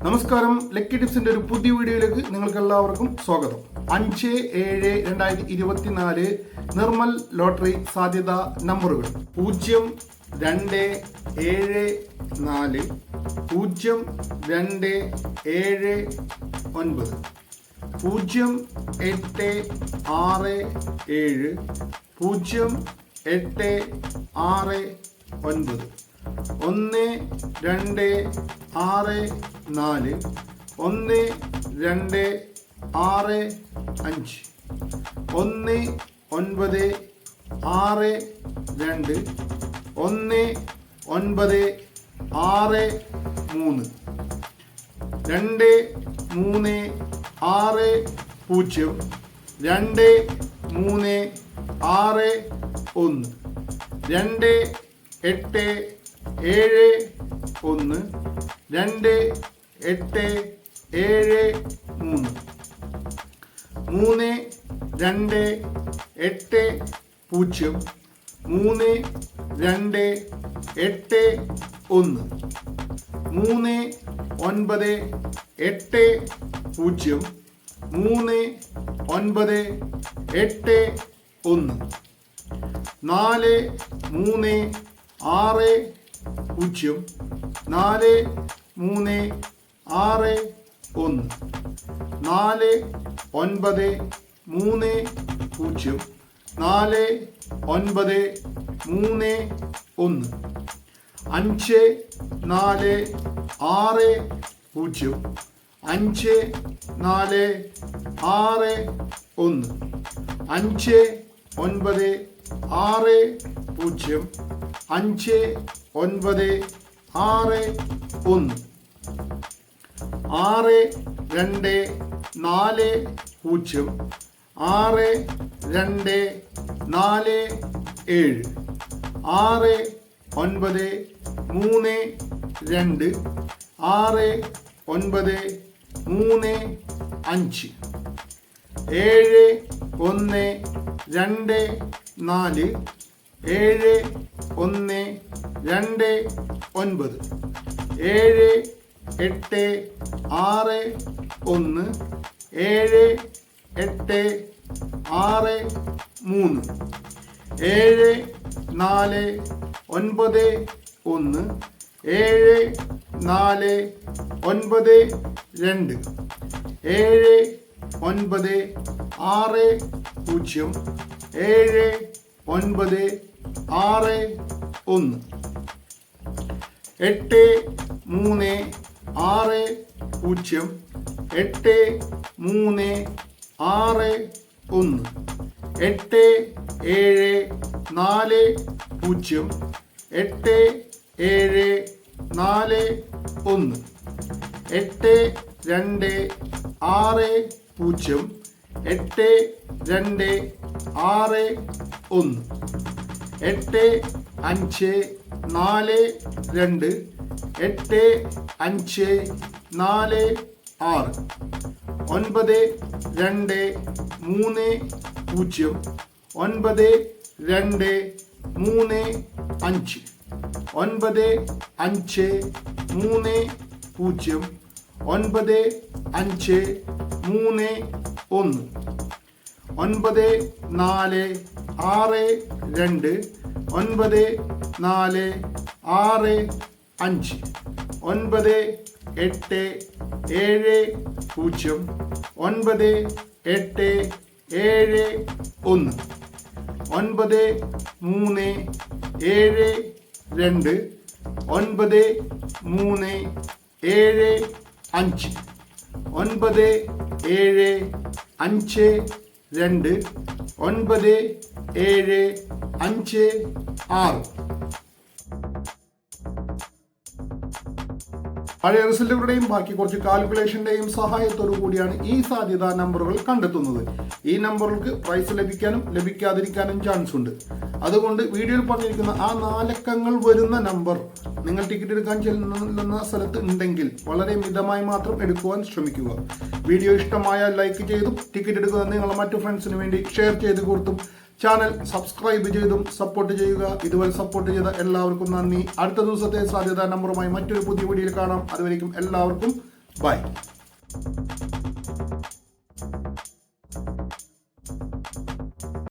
നമസ്കാരം, ലക്കി ടിപ്സിന്റെ ഒരു പുതിയ വീഡിയോയിലേക്ക് നിങ്ങൾക്ക് എല്ലാവർക്കും സ്വാഗതം. 5-7-2024 നിർമ്മൽ ലോട്ടറി സാധ്യതാ നമ്പറുകൾ 0-2-7-4, 0-2-7-9, 0-8-6-7, 0-8-6-9, 1-2-6-4, 1-2-6-5, 1-9-6-2, 1-9-6-3, 2-3-6-0, 2-8-6-1, 2-8-7-3, പഴയ റിസൾട്ടുകളുടെയും ബാക്കി കുറച്ച് കാൽക്കുലേഷന്റെയും സഹായത്തോടു കൂടിയാണ് ഈ സാധ്യതാ നമ്പറുകൾ കണ്ടെത്തുന്നത്. ഈ നമ്പറുകൾക്ക് പ്രൈസ് ലഭിക്കാനും ലഭിക്കാതിരിക്കാനും ചാൻസ് ഉണ്ട്. അതുകൊണ്ട് വീഡിയോയിൽ പറഞ്ഞിരിക്കുന്ന ആ 4 അക്കങ്ങൾ വരുന്ന നമ്പർ നിങ്ങൾ ടിക്കറ്റ് എടുക്കാൻ ചെല്ലുന്ന സ്ഥലത്ത് ഉണ്ടെങ്കിൽ വളരെ മിതമായി മാത്രം എടുക്കുവാൻ ശ്രമിക്കുക. വീഡിയോ ഇഷ്ടമായാൽ ലൈക്ക് ചെയ്തും ടിക്കറ്റ് എടുക്കുന്ന നിങ്ങളുടെ മറ്റു ഫ്രണ്ട്സിന് വേണ്ടി ഷെയർ ചെയ്ത് കൊടുത്തും ചാനൽ സബ്സ്ക്രൈബ് ചെയ്തും സപ്പോർട്ട് ചെയ്യുക. ഇതുവരെ സപ്പോർട്ട് ചെയ്ത എല്ലാവർക്കും നന്ദി. അടുത്ത ദിവസത്തെ സാധ്യതാ നമ്പറുമായി മറ്റൊരു പുതിയ വീഡിയോയിൽ കാണാം. അതുവരേക്കും എല്ലാവർക്കും ബൈ.